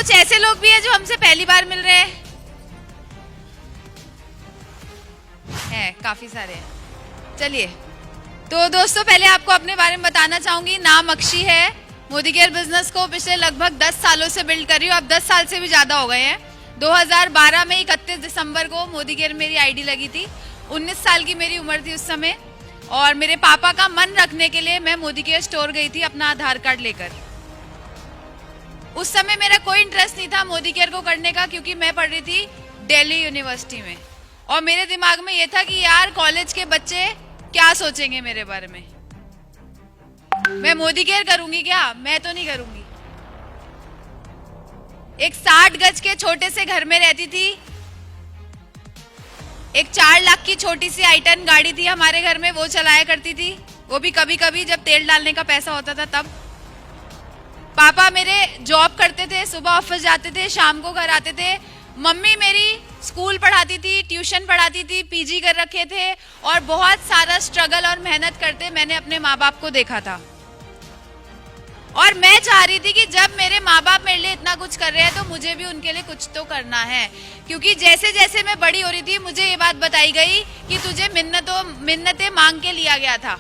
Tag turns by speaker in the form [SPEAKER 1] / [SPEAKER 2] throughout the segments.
[SPEAKER 1] कुछ ऐसे लोग भी हैं जो हमसे पहली बार मिल रहे हैं, काफी सारे हैं। चलिए, तो दोस्तों पहले आपको अपने बारे में बताना चाहूंगी। नाम अक्षी है। मोदी केयर बिजनेस को पिछले लगभग 10 सालों से बिल्ड कर रही हूँ। अब 10 साल से भी ज्यादा हो गए हैं। 2012 में 31 दिसंबर को मोदी केयर मेरी आईडी लगी थी। 19 साल की मेरी उम्र थी उस समय, और मेरे पापा का मन रखने के लिए मैं मोदी केयर स्टोर गई थी अपना आधार कार्ड लेकर। उस समय मेरा कोई इंटरेस्ट नहीं था मोदी केयर को करने का, क्योंकि मैं पढ़ रही थी दिल्ली यूनिवर्सिटी में, और मेरे दिमाग में ये था कि यार कॉलेज के बच्चे क्या सोचेंगे मेरे बारे में, मैं मोदी केयर करूंगी क्या? मैं तो नहीं करूंगी। एक 60 गज के छोटे से घर में रहती थी। एक 4 लाख की छोटी सी i10 गाड़ी थी हमारे घर में, वो चलाया करती थी, वो भी कभी कभी जब तेल डालने का पैसा होता था तब। पापा मेरे जॉब करते थे, सुबह ऑफिस जाते थे, शाम को घर आते थे। मम्मी मेरी स्कूल पढ़ाती थी, ट्यूशन पढ़ाती थी, पीजी कर रखे थे, और बहुत सारा स्ट्रगल और मेहनत करते मैंने अपने माँ बाप को देखा था। और मैं चाह रही थी कि जब मेरे माँ बाप मेरे लिए इतना कुछ कर रहे हैं तो मुझे भी उनके लिए कुछ तो करना है। क्योंकि जैसे जैसे मैं बड़ी हो रही थी मुझे ये बात बताई गई कि तुझे मिन्नतें मांग के लिया गया था।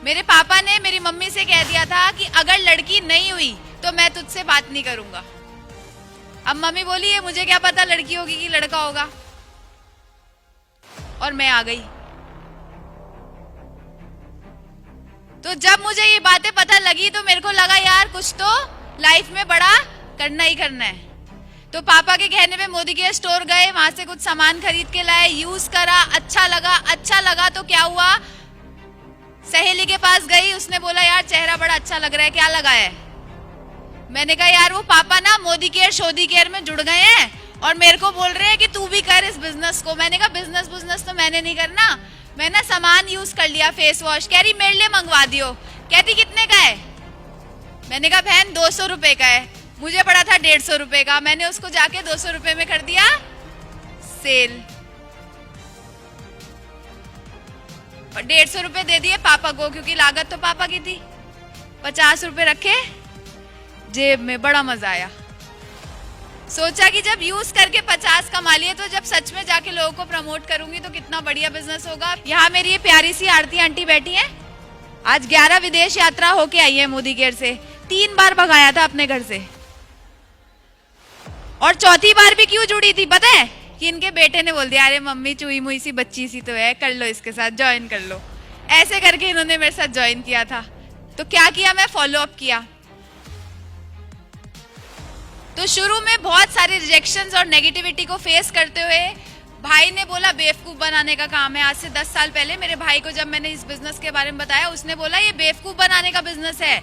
[SPEAKER 1] मेरे पापा ने मेरी मम्मी से कह दिया था कि अगर लड़की नहीं हुई तो मैं तुझसे बात नहीं करूंगा। अब मम्मी बोली है मुझे क्या पता लड़की होगी कि लड़का होगा, और मैं आ गई। तो जब मुझे ये बातें पता लगी तो मेरे को लगा यार कुछ तो लाइफ में बड़ा करना ही करना है। तो पापा के कहने पे मोदी केयर स्टोर गए, वहां से कुछ सामान खरीद के लाए, यूज करा, अच्छा लगा तो क्या हुआ, सहेली के पास गई, उसने बोला यार चेहरा बड़ा अच्छा लग रहा है, क्या लगाया है? मैंने कहा यार वो पापा ना मोदी केयर शोदी केयर में जुड़ गए हैं और मेरे को बोल रहे हैं कि तू भी कर इस बिजनेस को। मैंने कहा बिजनेस तो मैंने नहीं करना, मैं ना सामान यूज कर लिया, फेस वॉश। कह रही मेरे लिए मंगवा दियो। कहती कितने का है? मैंने कहा बहन 200 रुपए का है। मुझे पड़ा था 150 रुपए का, मैंने उसको जाके 200 रुपए में कर दिया सेल, और 150 रुपए दे दिए पापा को, क्योंकि लागत तो पापा की थी। 50 रुपए रखे जेब में, बड़ा मजा आया। सोचा कि जब यूज करके 50 कमा लिए तो जब सच में जाके लोगों को प्रमोट करूंगी तो कितना बढ़िया बिजनेस होगा। यहाँ मेरी ये प्यारी सी आरती आंटी बैठी है, आज 11 विदेश यात्रा होके आई है मोदी केयर से। 3 बार भगाया था अपने घर से, और चौथी बार भी क्यों जुड़ी थी पता है? कि इनके बेटे ने बोल दिया अरे मम्मी चुई मुई सी बच्ची सी तो है, कर लो इसके साथ, ज्वाइन कर लो। ऐसे करके इन्होंने मेरे साथ ज्वाइन किया था। तो क्या किया, मैं फॉलो अप किया। तो शुरू में बहुत सारे रिजेक्शंस और नेगेटिविटी को फेस करते हुए भाई ने बोला बेवकूफ बनाने का काम है। आज से 10 साल पहले मेरे भाई को जब मैंने इस बिजनेस के बारे में बताया, उसने बोला ये बेवकूफ बनाने का बिजनेस है।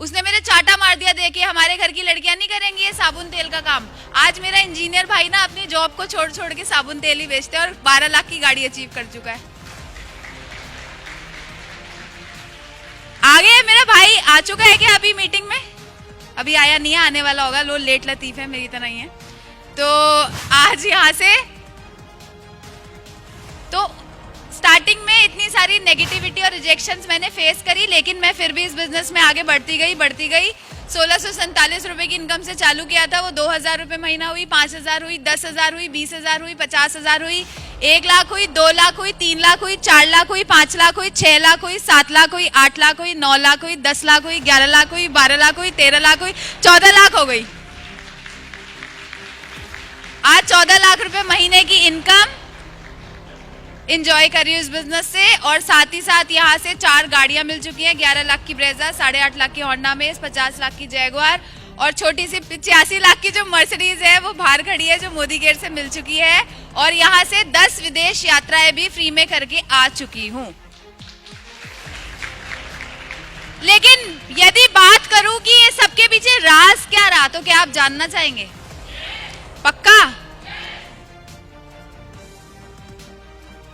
[SPEAKER 1] उसने मेरे चाटा मार दिया, देखिए हमारे घर की लड़कियां नहीं करेंगी ये साबुन तेल का काम। आज मेरा इंजीनियर भाई ना अपनी जॉब को छोड़ छोड़ के साबुन तेल ही बेचते हैं और 12 लाख की गाड़ी अचीव कर चुका है। आगे मेरा भाई आ चुका है क्या अभी मीटिंग में? अभी आया नहीं है, आने वाला होगा, लो लेट लतीफ है, मेरी तरह ही है। तो आज यहाँ से तो स्टार्टिंग में इतनी सारी नेगेटिविटी और रिजेक्शंस मैंने फेस करी, लेकिन मैं फिर भी इस बिजनेस में आगे बढ़ती गई। 1647 रुपए की इनकम से चालू किया था, वो 2000 रुपए महीना हुई, 5000 हुई, 10,000 हुई, 20,000 हुई, 50,000 हुई, 1 लाख हुई, 2 लाख हुई, 3 लाख हुई, 4 लाख हुई, 5 लाख हुई, 6 लाख हुई, 7 लाख हुई, 8 लाख हुई, 9 लाख हुई, 10 लाख हुई, 11 लाख हुई, 12 लाख हुई, 13 लाख हुई, 14 लाख हो गई। आज 14 लाख रुपए महीने की इनकम इंजॉय कर रही हूँ इस बिजनेस से, और साथ ही साथ यहाँ से 4 गाड़ियां मिल चुकी हैं। 11 लाख की ब्रेजा, 8.5 लाख की होंडा मेज, 50 लाख की जैगुआर, और छोटी सी 85 लाख की जो मर्सिडीज है वो बाहर खड़ी है, जो मोदी केयर से मिल चुकी है। और यहाँ से 10 विदेश यात्राएं भी फ्री में करके आ चुकी हूँ। लेकिन यदि बात करूं कि ये सबके पीछे राज क्या रहा, तो क्या आप जानना चाहेंगे? पक्का?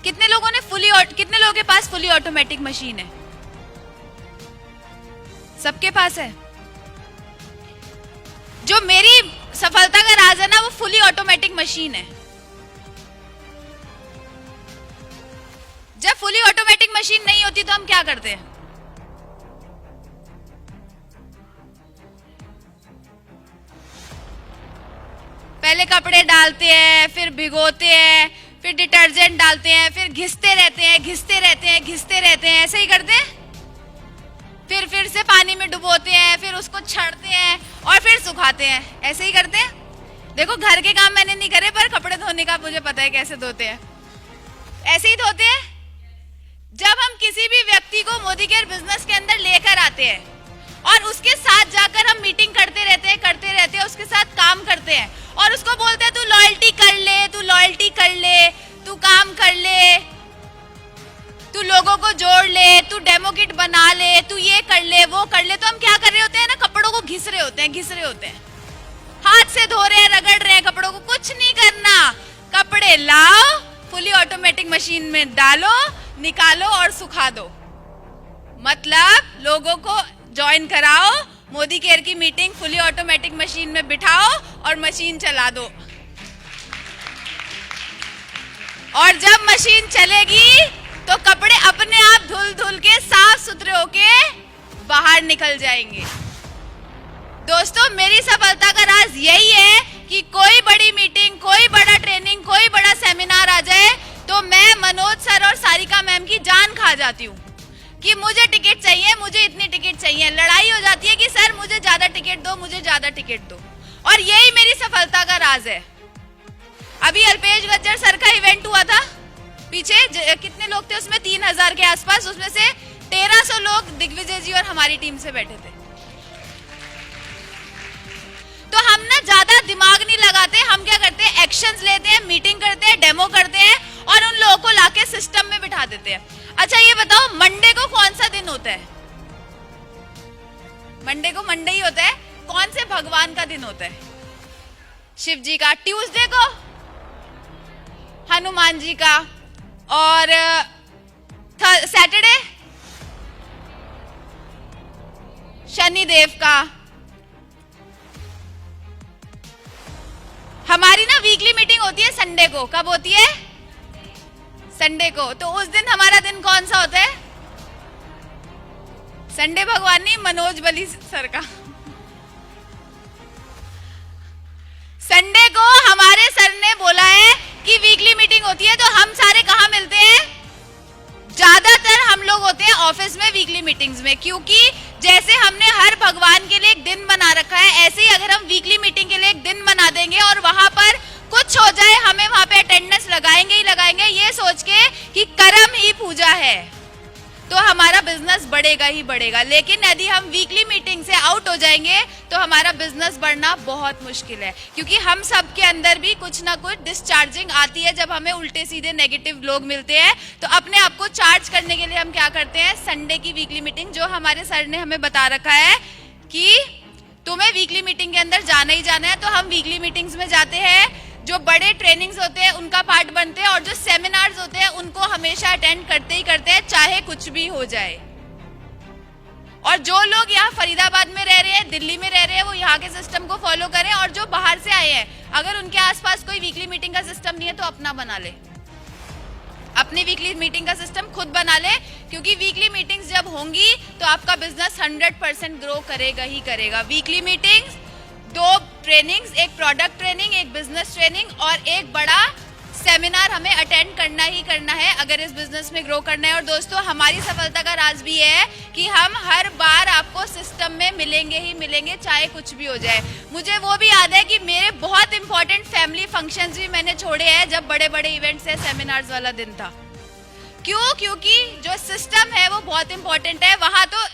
[SPEAKER 1] कितने लोगों के पास फुली ऑटोमेटिक मशीन है? सबके पास है। जो मेरी सफलता का राज है ना, वो फुली ऑटोमेटिक मशीन है। जब फुली ऑटोमेटिक मशीन नहीं होती तो हम क्या करते हैं? पहले कपड़े डालते हैं, फिर भिगोते हैं, फिर डिटर्जेंट डालते हैं, फिर घिसते रहते हैं, घिसते रहते हैं, घिसते रहते हैं, ऐसे ही करते हैं। फिर से पानी में डुबोते हैं, फिर उसको छड़ते हैं और फिर सुखाते हैं, ऐसे ही करते हैं। देखो घर के काम मैंने नहीं करे, पर कपड़े धोने का मुझे पता है कैसे धोते हैं। ऐसे ही धोते हैं। जब हम किसी भी व्यक्ति को मोदी केयर बिजनेस के अंदर लेकर आते हैं और उसके साथ जाकर हम मीटिंग करते रहते हैं, उसके साथ काम करते हैं और उसको बोलते हैं तू लॉयल्टी कर ले, तू लॉयल्टी कर ले, तू काम कर ले, तू लोगों को जोड़ ले, तू डेमो किट बना ले, तू ये कर ले, वो कर ले, तो हम क्या कर रहे होते हैं ना, कपड़ों को घिस रहे होते हैं, हाथ से धो रहे हैं, रगड़ रहे हैं कपड़ों को। कुछ नहीं करना, कपड़े लाओ, फुली ऑटोमेटिक मशीन में डालो, निकालो और सुखा दो। मतलब लोगों को ज्वाइन कराओ, मोदी केयर की मीटिंग फुली ऑटोमेटिक मशीन में बिठाओ और मशीन चला दो। और जब मशीन चलेगी तो कपड़े अपने आप धुल धुल के साफ सुथरे होके बाहर निकल जाएंगे। दोस्तों, मेरी सफलता का राज यही है कि कोई बड़ी मीटिंग, कोई बड़ा ट्रेनिंग, कोई बड़ा सेमिनार आ जाए तो मैं मनोज सर और सारिका मैम की जान खा जाती हूँ कि मुझे टिकट चाहिए, मुझे इतनी टिकट चाहिए। लड़ाई हो जाती है कि सर मुझे ज्यादा टिकट दो, मुझे ज्यादा टिकट दो। और यही मेरी सफलता का राज है। अभी अल्पेश गज्जर सर का इवेंट हुआ था, पीछे कितने लोग थे उसमें, 3000 के आसपास, उसमें से 1300 लोग दिग्विजय जी और हमारी टीम से बैठे थे। तो हम ना ज्यादा दिमाग नहीं लगाते, हम क्या करते हैं, एक्शंस लेते हैं, मीटिंग करते हैं, डेमो करते हैं और उन लोगों को लाके सिस्टम में बिठा देते हैं। अच्छा ये बताओ, मंडे को कौन सा दिन होता है? मंडे को मंडे ही होता है। कौन से भगवान का दिन होता है? शिव जी का। ट्यूसडे को हनुमान जी का। और सैटरडे शनिदेव का। हमारी ना वीकली मीटिंग होती है संडे को। कब होती है? संडे को। तो उस दिन हमारा दिन कौन सा होता है? संडे भगवान नहीं, मनोज बली सर का। संडे को हमारे सर ने बोला है कि वीकली मीटिंग होती है, तो हम सारे कहाँ मिलते हैं? ज्यादातर हम लोग होते हैं ऑफिस में वीकली मीटिंग्स में, क्योंकि जैसे हमने हर भगवान के लिए एक दिन बना रखा है, ऐसे ही अगर हम वीकली मीटिंग के लिए एक दिन बना देंगे और वहां पर कुछ हो जाए, हमें वहां पे अटेंडेंस लगाएंगे ही लगाएंगे, ये सोच के कि कर्म ही पूजा है, तो हमारा बिजनेस बढ़ेगा ही बढ़ेगा। लेकिन यदि हम वीकली मीटिंग से आउट हो जाएंगे तो हमारा बिजनेस बढ़ना बहुत मुश्किल है, क्योंकि हम सब के अंदर भी कुछ ना कुछ डिस्चार्जिंग आती है। जब हमें उल्टे सीधे नेगेटिव लोग मिलते हैं तो अपने आप को चार्ज करने के लिए हम क्या करते हैं, संडे की वीकली मीटिंग, जो हमारे सर ने हमें बता रखा है कि तुम्हें वीकली मीटिंग के अंदर जाना ही जाना है, तो हम वीकली मीटिंग्स में जाते हैं। जो बड़े ट्रेनिंग्स होते हैं उनका पार्ट बनते हैं और जो सेमिनार्स होते हैं उनको हमेशा अटेंड करते ही करते हैं, चाहे कुछ भी हो जाए। और जो लोग यहाँ फरीदाबाद में रह रहे हैं, दिल्ली में रह रहे हैं, वो यहाँ के सिस्टम को फॉलो करें। और जो बाहर से आए हैं, अगर उनके आसपास कोई वीकली मीटिंग का सिस्टम नहीं है तो अपना बना ले, अपनी वीकली मीटिंग का सिस्टम खुद बना ले, क्योंकि वीकली मीटिंग्स जब होंगी तो आपका बिजनेस 100% ग्रो करेगा ही करेगा। वीकली मीटिंग्स, 2 ट्रेनिंग्स, एक प्रोडक्ट ट्रेनिंग, एक बिजनेस ट्रेनिंग और एक बड़ा सेमिनार हमें अटेंड करना ही करना है अगर इस बिजनेस में ग्रो करना है। और दोस्तों, हमारी सफलता का राज भी है कि हम हर बार आपको सिस्टम में मिलेंगे ही मिलेंगे, चाहे कुछ भी हो जाए। मुझे वो भी याद है कि मेरे बहुत इंपॉर्टेंट फैमिली फंक्शंस भी मैंने छोड़े हैं जब बड़े बड़े इवेंट्स या सेमिनार्स वाला दिन था। क्यों? क्योंकि जो सिस्टम है वो बहुत इंपॉर्टेंट है। वहां तो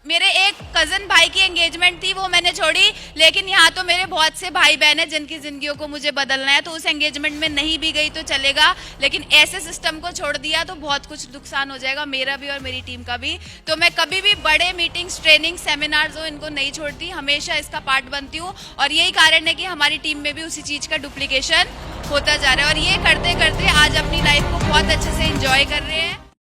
[SPEAKER 1] मेरे एक कजन भाई की एंगेजमेंट थी, वो मैंने छोड़ी, लेकिन यहाँ तो मेरे बहुत से भाई बहन हैं जिनकी जिंदगियों को मुझे बदलना है, तो उस एंगेजमेंट में नहीं भी गई तो चलेगा, लेकिन ऐसे सिस्टम को छोड़ दिया तो बहुत कुछ नुकसान हो जाएगा, मेरा भी और मेरी टीम का भी। तो मैं कभी भी बड़े मीटिंग्स, ट्रेनिंग, सेमिनार्स हो, इनको नहीं छोड़ती, हमेशा इसका पार्ट बनती हूँ। और यही कारण है कि हमारी टीम में भी उसी चीज का डुप्लीकेशन होता जा रहा है। और ये करते करते आज अपनी लाइफ को बहुत अच्छे से एंजॉय कर रहे हैं।